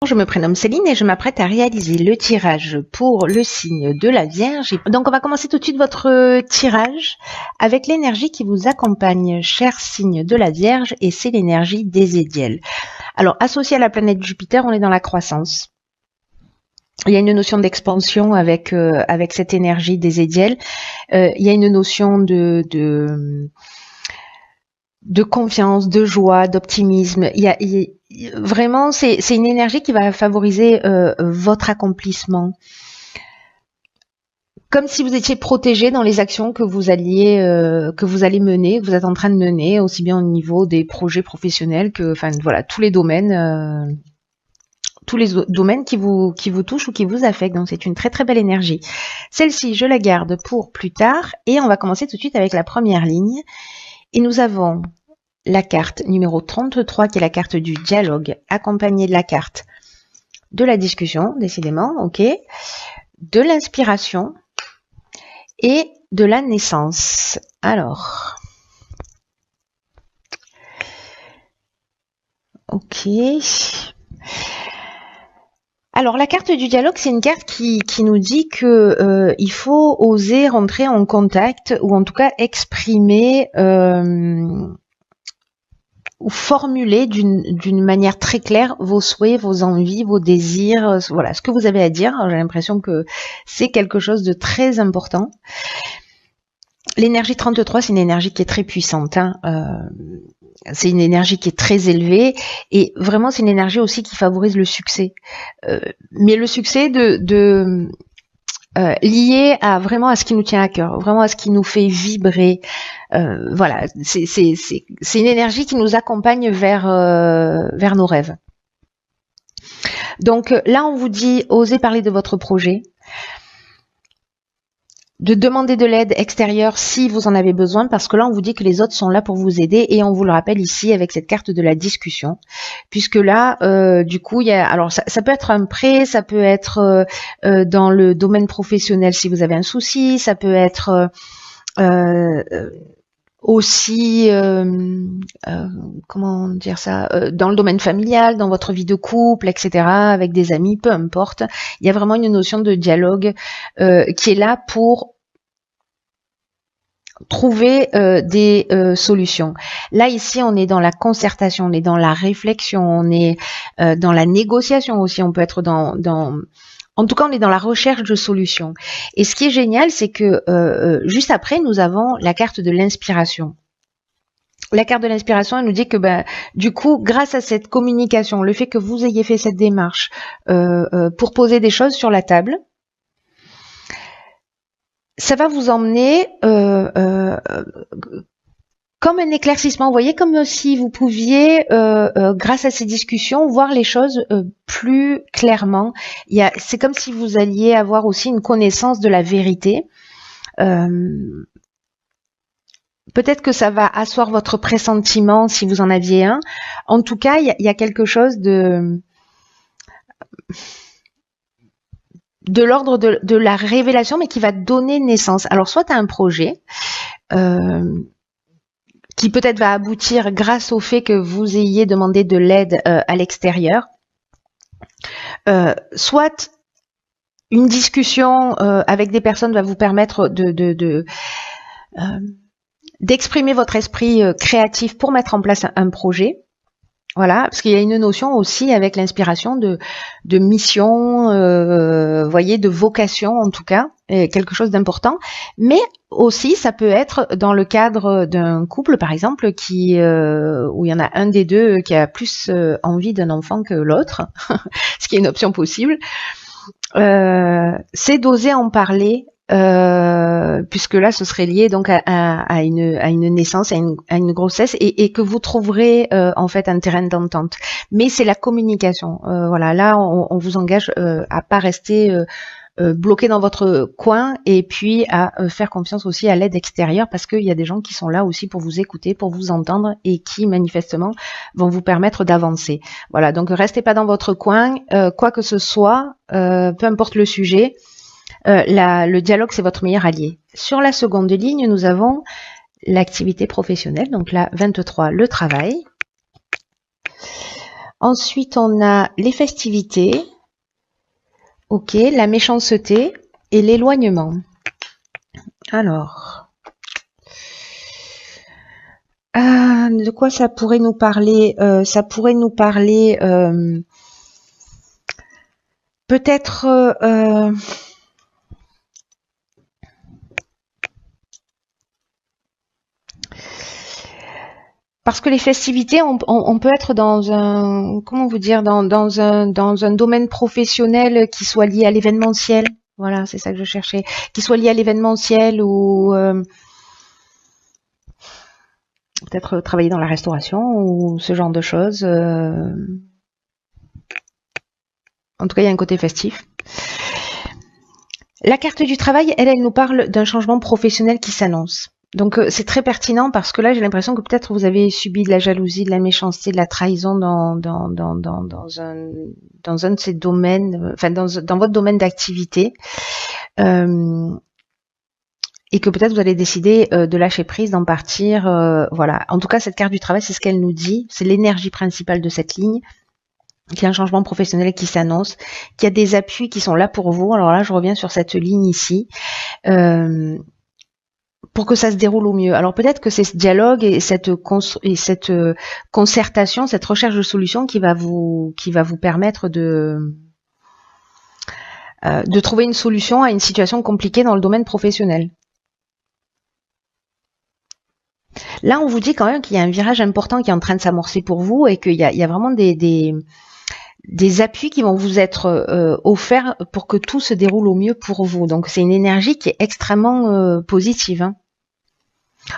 Je me prénomme Céline et je m'apprête à réaliser le tirage pour le signe de la Vierge. Donc on va commencer tout de suite votre tirage avec l'énergie qui vous accompagne, cher signe de la Vierge, et c'est l'énergie des Édiels. Alors associé à la planète Jupiter, on est dans la croissance. Il y a une notion d'expansion avec cette énergie des Édiels. Il y a une notion de confiance, de joie, d'optimisme. Vraiment, c'est une énergie qui va favoriser votre accomplissement. Comme si vous étiez protégé dans les actions que vous allez mener, que vous êtes en train de mener, aussi bien au niveau des projets professionnels que, enfin voilà, tous les domaines qui vous touchent ou qui vous affectent. Donc c'est une très très belle énergie. Celle-ci, je la garde pour plus tard et on va commencer tout de suite avec la première ligne. Et nous avons la carte numéro 33 qui est la carte du dialogue, accompagnée de la carte de la discussion, décidément, ok, de l'inspiration et de la naissance. Alors, ok. Alors la carte du dialogue, c'est une carte qui nous dit que il faut oser rentrer en contact ou en tout cas exprimer ou formuler d'une manière très claire vos souhaits, vos envies, vos désirs, voilà ce que vous avez à dire. J'ai l'impression que c'est quelque chose de très important. L'énergie 33, c'est une énergie qui est très puissante. C'est une énergie qui est très élevée et vraiment c'est une énergie aussi qui favorise le succès. Mais le succès lié à vraiment à ce qui nous tient à cœur, vraiment à ce qui nous fait vibrer. Voilà, c'est une énergie qui nous accompagne vers nos rêves. Donc là, on vous dit, osez parler de votre projet, de demander de l'aide extérieure si vous en avez besoin, parce que là, on vous dit que les autres sont là pour vous aider, et on vous le rappelle ici avec cette carte de la discussion, puisque là, du coup, il y a, alors ça peut être un prêt, ça peut être dans le domaine professionnel si vous avez un souci, ça peut être aussi, comment dire ça, dans le domaine familial, dans votre vie de couple, etc., avec des amis, peu importe. Il y a vraiment une notion de dialogue qui est là pour trouver des solutions. Là, ici, on est dans la concertation, on est dans la réflexion, on est dans la négociation aussi, on peut être en tout cas, on est dans la recherche de solutions. Et ce qui est génial, c'est que juste après, nous avons la carte de l'inspiration. La carte de l'inspiration, elle nous dit que du coup, grâce à cette communication, le fait que vous ayez fait cette démarche pour poser des choses sur la table, ça va vous emmener comme un éclaircissement, vous voyez, comme si vous pouviez, grâce à ces discussions, voir les choses plus clairement. C'est comme si vous alliez avoir aussi une connaissance de la vérité. Peut-être que ça va asseoir votre pressentiment si vous en aviez un. En tout cas, il y a quelque chose de l'ordre de la révélation, mais qui va donner naissance. Alors, soit à un projet qui peut-être va aboutir grâce au fait que vous ayez demandé de l'aide à l'extérieur, soit une discussion avec des personnes va vous permettre d'exprimer votre esprit créatif pour mettre en place un projet. Voilà, parce qu'il y a une notion aussi avec l'inspiration de mission, voyez, de vocation en tout cas, quelque chose d'important. Mais aussi, ça peut être dans le cadre d'un couple, par exemple, où il y en a un des deux qui a plus envie d'un enfant que l'autre, ce qui est une option possible. C'est d'oser en parler. Puisque là ce serait lié donc à une naissance, à une grossesse, et que vous trouverez en fait un terrain d'entente. Mais c'est la communication. Voilà, là on vous engage à pas rester bloqué dans votre coin, et puis à faire confiance aussi à l'aide extérieure, parce qu'il y a des gens qui sont là aussi pour vous écouter, pour vous entendre, et qui manifestement vont vous permettre d'avancer. Voilà, donc restez pas dans votre coin, quoi que ce soit, peu importe le sujet. Le dialogue, c'est votre meilleur allié. Sur la seconde ligne, nous avons l'activité professionnelle, donc la 23, le travail. Ensuite, on a les festivités. Ok, la méchanceté et l'éloignement. Alors, de quoi ça pourrait nous parler? Ça pourrait nous parler peut-être parce que les festivités, on peut être dans un, comment vous dire, dans un domaine professionnel qui soit lié à l'événementiel. Voilà, c'est ça que je cherchais, qui soit lié à l'événementiel ou peut-être travailler dans la restauration ou ce genre de choses. En tout cas, il y a un côté festif. La carte du travail, elle nous parle d'un changement professionnel qui s'annonce. Donc c'est très pertinent parce que là j'ai l'impression que peut-être vous avez subi de la jalousie, de la méchanceté, de la trahison dans un de ces domaines, enfin dans votre domaine d'activité, et que peut-être vous allez décider de lâcher prise, d'en partir. Voilà. En tout cas, cette carte du travail, c'est ce qu'elle nous dit, c'est l'énergie principale de cette ligne. Qu'il y a un changement professionnel qui s'annonce, qu'il y a des appuis qui sont là pour vous. Alors là, je reviens sur cette ligne ici. Pour que ça se déroule au mieux. Alors peut-être que c'est ce dialogue et cette concertation, cette recherche de solutions qui va vous permettre de trouver une solution à une situation compliquée dans le domaine professionnel. Là, on vous dit quand même qu'il y a un virage important qui est en train de s'amorcer pour vous et qu'il y a vraiment des appuis qui vont vous être offerts pour que tout se déroule au mieux pour vous. Donc c'est une énergie qui est extrêmement positive. Hein.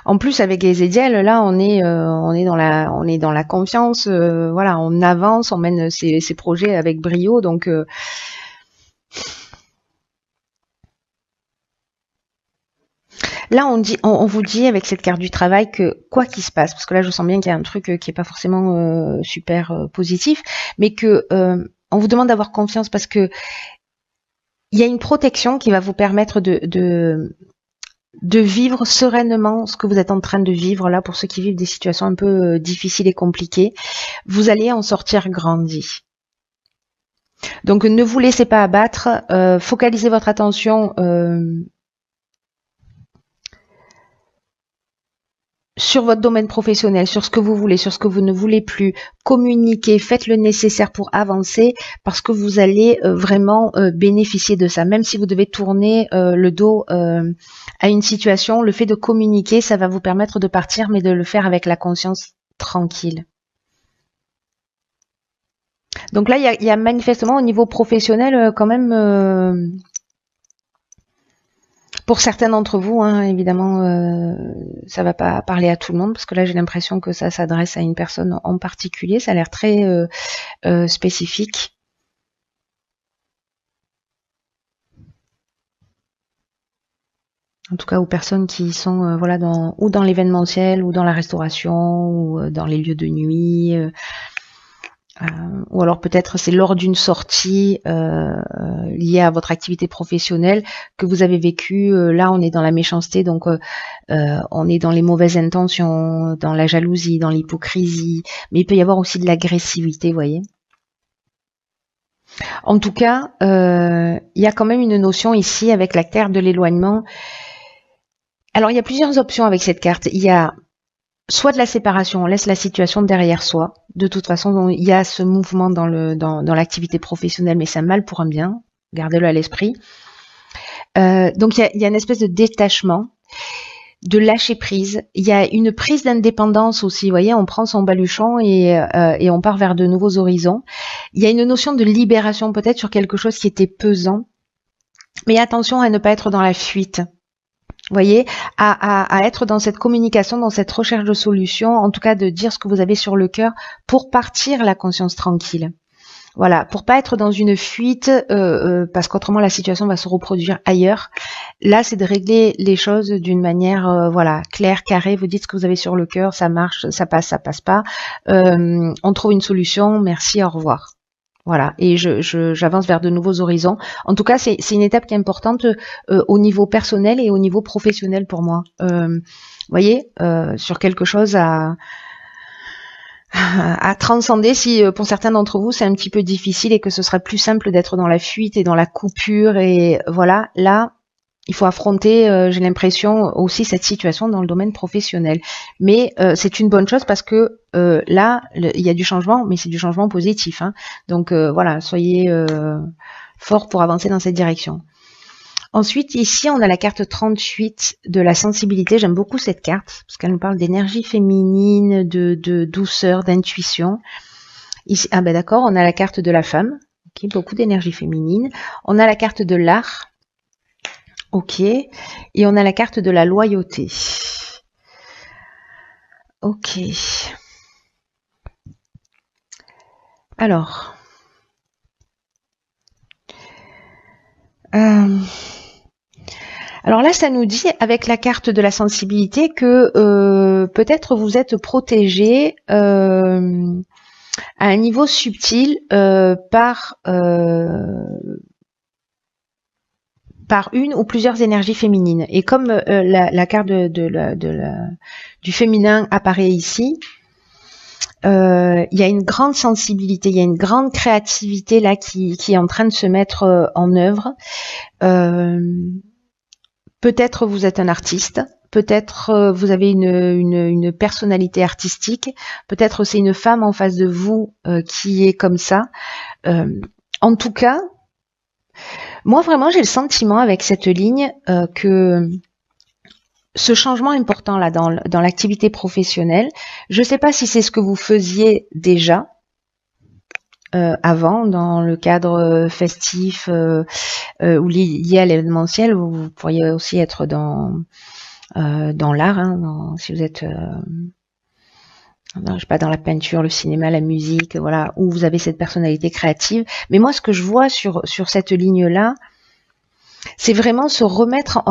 En plus, avec les Édiels, là, on est dans la confiance. Voilà, on avance, on mène ces projets avec brio. Donc, là, on vous dit avec cette carte du travail que quoi qu'il se passe, parce que là, je sens bien qu'il y a un truc qui est pas forcément super positif, mais que on vous demande d'avoir confiance parce que il y a une protection qui va vous permettre de vivre sereinement ce que vous êtes en train de vivre là, pour ceux qui vivent des situations un peu difficiles et compliquées. Vous allez en sortir grandi. Donc ne vous laissez pas abattre, focalisez votre attention sur votre domaine professionnel, sur ce que vous voulez, sur ce que vous ne voulez plus, communiquez, faites le nécessaire pour avancer parce que vous allez vraiment bénéficier de ça. Même si vous devez tourner le dos à une situation, le fait de communiquer, ça va vous permettre de partir, mais de le faire avec la conscience tranquille. Donc là, il y a manifestement au niveau professionnel quand même... Pour certains d'entre vous, hein, évidemment, ça va pas parler à tout le monde parce que là j'ai l'impression que ça s'adresse à une personne en particulier. Ça a l'air très spécifique. En tout cas aux personnes qui sont voilà ou dans l'événementiel ou dans la restauration ou dans les lieux de nuit. Ou alors peut-être c'est lors d'une sortie liée à votre activité professionnelle que vous avez vécu. Là, on est dans la méchanceté, donc on est dans les mauvaises intentions, dans la jalousie, dans l'hypocrisie. Mais il peut y avoir aussi de l'agressivité, vous voyez. En tout cas, il y a quand même une notion ici avec la carte de l'éloignement. Alors, il y a plusieurs options avec cette carte. Il y a soit de la séparation, on laisse la situation derrière soi. De toute façon, il y a ce mouvement dans l'activité professionnelle, mais c'est un mal pour un bien. Gardez-le à l'esprit. Donc, il y a une espèce de détachement, de lâcher prise. Il y a une prise d'indépendance aussi. Vous voyez, on prend son baluchon et on part vers de nouveaux horizons. Il y a une notion de libération peut-être sur quelque chose qui était pesant. Mais attention à ne pas être dans la fuite. Vous voyez, à être dans cette communication, dans cette recherche de solutions, en tout cas de dire ce que vous avez sur le cœur pour partir la conscience tranquille. Voilà, pour pas être dans une fuite, parce qu'autrement la situation va se reproduire ailleurs. Là, c'est de régler les choses d'une manière, voilà, claire, carrée. Vous dites ce que vous avez sur le cœur, ça marche, ça passe pas. On trouve une solution. Merci, au revoir. Voilà, et j'avance vers de nouveaux horizons. En tout cas, c'est une étape qui est importante au niveau personnel et au niveau professionnel pour moi. Vous voyez, sur quelque chose à à transcender si pour certains d'entre vous c'est un petit peu difficile et que ce sera plus simple d'être dans la fuite et dans la coupure et voilà, là il faut affronter, j'ai l'impression aussi cette situation dans le domaine professionnel. Mais c'est une bonne chose parce que là il y a du changement, mais c'est du changement positif. Hein. Donc voilà, soyez forts pour avancer dans cette direction. Ensuite, ici, on a la carte 38 de la sensibilité. J'aime beaucoup cette carte parce qu'elle nous parle d'énergie féminine, de douceur, d'intuition. Ici, ah ben d'accord, on a la carte de la femme, okay, beaucoup d'énergie féminine. On a la carte de l'art, ok, et on a la carte de la loyauté. Ok. Alors. Alors là, ça nous dit, avec la carte de la sensibilité, que peut-être vous êtes protégé à un niveau subtil par une ou plusieurs énergies féminines. Et comme la carte du féminin apparaît ici, il y a une grande sensibilité, il y a une grande créativité là qui est en train de se mettre en œuvre. Peut-être vous êtes un artiste, peut-être vous avez une personnalité artistique, peut-être c'est une femme en face de vous qui est comme ça. En tout cas, moi vraiment j'ai le sentiment avec cette ligne que ce changement important là dans l'activité professionnelle, je ne sais pas si c'est ce que vous faisiez déjà avant dans le cadre festif ou lié à l'événementiel, vous pourriez aussi être dans l'art, hein, si vous êtes je sais pas, dans la peinture, le cinéma, la musique, voilà, où vous avez cette personnalité créative. Mais moi, ce que je vois sur cette ligne-là, c'est vraiment se remettre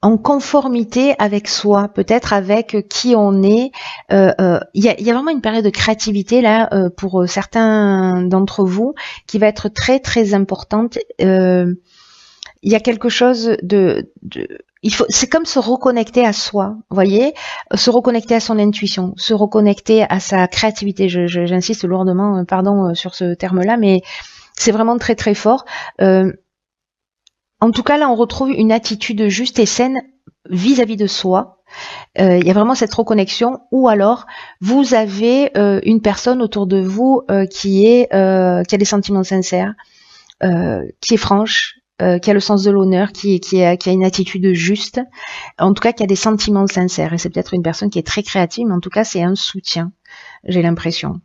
en conformité avec soi, peut-être avec qui on est. Il y a vraiment une période de créativité là pour certains d'entre vous qui va être très très importante. Il y a quelque chose c'est comme se reconnecter à soi, vous voyez, se reconnecter à son intuition, se reconnecter à sa créativité. J'insiste lourdement, pardon sur ce terme-là, mais c'est vraiment très très fort. En tout cas, là, on retrouve une attitude juste et saine vis-à-vis de soi. Il y a vraiment cette reconnexion. Ou alors, vous avez une personne autour de vous qui a des sentiments sincères, qui est franche, qui a le sens de l'honneur, qui a une attitude juste. En tout cas, qui a des sentiments sincères. Et c'est peut-être une personne qui est très créative, mais en tout cas, c'est un soutien, j'ai l'impression.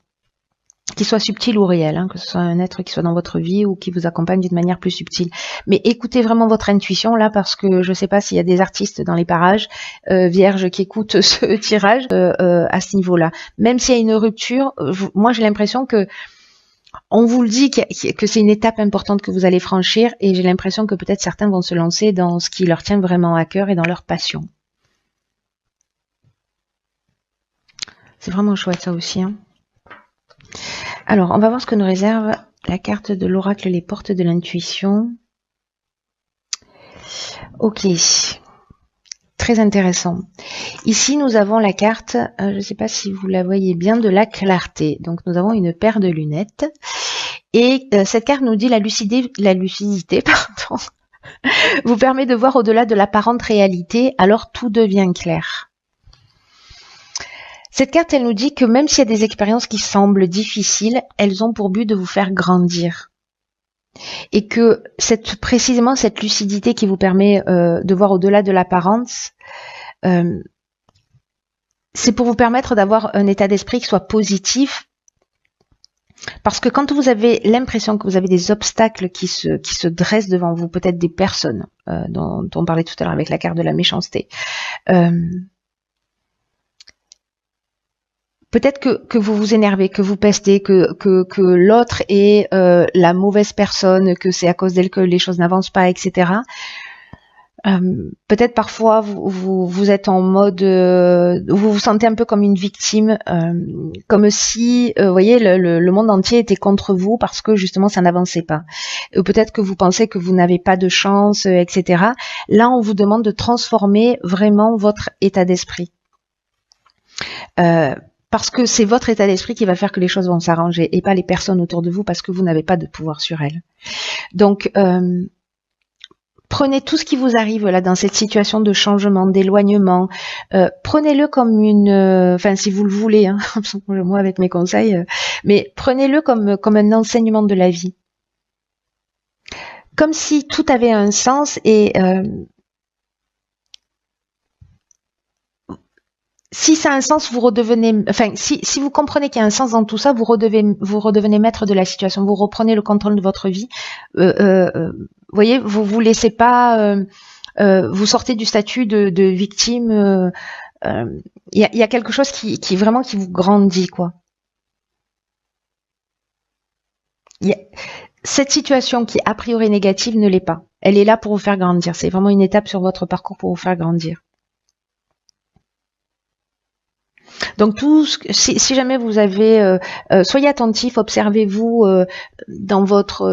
Qu'il soit subtil ou réel, hein, que ce soit un être qui soit dans votre vie ou qui vous accompagne d'une manière plus subtile. Mais écoutez vraiment votre intuition là, parce que je ne sais pas s'il y a des artistes dans les parages vierges qui écoutent ce tirage à ce niveau-là. Même s'il y a une rupture, moi j'ai l'impression que on vous le dit que c'est une étape importante que vous allez franchir, et j'ai l'impression que peut-être certains vont se lancer dans ce qui leur tient vraiment à cœur et dans leur passion. C'est vraiment chouette ça aussi, hein. Alors, on va voir ce que nous réserve la carte de l'oracle, les portes de l'intuition. Ok, très intéressant. Ici, nous avons la carte, je ne sais pas si vous la voyez bien, de la clarté. Donc, nous avons une paire de lunettes. Et cette carte nous dit la lucidité, pardon, vous permet de voir au-delà de l'apparente réalité, alors tout devient clair. Cette carte, elle nous dit que même s'il y a des expériences qui semblent difficiles, elles ont pour but de vous faire grandir. Et que précisément cette lucidité qui vous permet de voir au-delà de l'apparence, c'est pour vous permettre d'avoir un état d'esprit qui soit positif. Parce que quand vous avez l'impression que vous avez des obstacles qui se dressent devant vous, peut-être des personnes dont on parlait tout à l'heure avec la carte de la méchanceté, peut-être que vous vous énervez, que vous pestez, que l'autre est la mauvaise personne, que c'est à cause d'elle que les choses n'avancent pas, etc. Peut-être parfois vous êtes en mode, vous vous sentez un peu comme une victime, comme si, vous voyez, le monde entier était contre vous parce que justement ça n'avançait pas. Ou peut-être que vous pensez que vous n'avez pas de chance, etc. Là, on vous demande de transformer vraiment votre état d'esprit. Parce que c'est votre état d'esprit qui va faire que les choses vont s'arranger et pas les personnes autour de vous parce que vous n'avez pas de pouvoir sur elles. Donc, prenez tout ce qui vous arrive là dans cette situation de changement, d'éloignement, prenez-le comme une, enfin si vous le voulez, hein, moi avec mes conseils, mais prenez-le comme un enseignement de la vie, comme si tout avait un sens et si ça a un sens, vous redevenez, enfin, si vous comprenez qu'il y a un sens dans tout ça, vous redevenez maître de la situation, vous reprenez le contrôle de votre vie. Vous voyez, vous laissez pas, vous sortez du statut de victime. Il y a quelque chose qui vraiment qui vous grandit, quoi. Cette situation qui a priori négative ne l'est pas. Elle est là pour vous faire grandir. C'est vraiment une étape sur votre parcours pour vous faire grandir. Donc si jamais vous avez, soyez attentif, observez-vous dans votre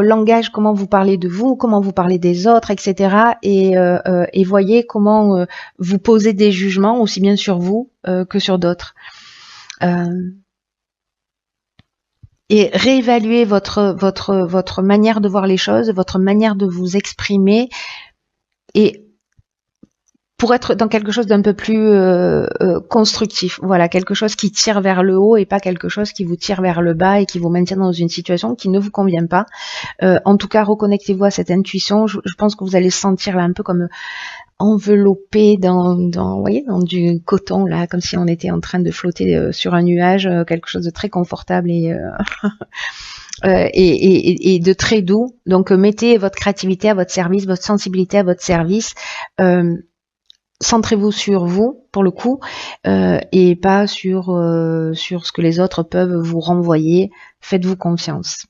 langage, comment vous parlez de vous, comment vous parlez des autres, etc. Et voyez comment vous posez des jugements aussi bien sur vous que sur d'autres. Et réévaluer votre manière de voir les choses, votre manière de vous exprimer, et pour être dans quelque chose d'un peu plus constructif, voilà, quelque chose qui tire vers le haut et pas quelque chose qui vous tire vers le bas et qui vous maintient dans une situation qui ne vous convient pas. En tout cas, reconnectez-vous à cette intuition. Je pense que vous allez se sentir là un peu comme enveloppé dans vous voyez, dans du coton là, comme si on était en train de flotter sur un nuage, quelque chose de très confortable et de très doux. Donc mettez votre créativité à votre service, votre sensibilité à votre service. Centrez-vous sur vous pour le coup et pas sur ce que les autres peuvent vous renvoyer. Faites-vous confiance.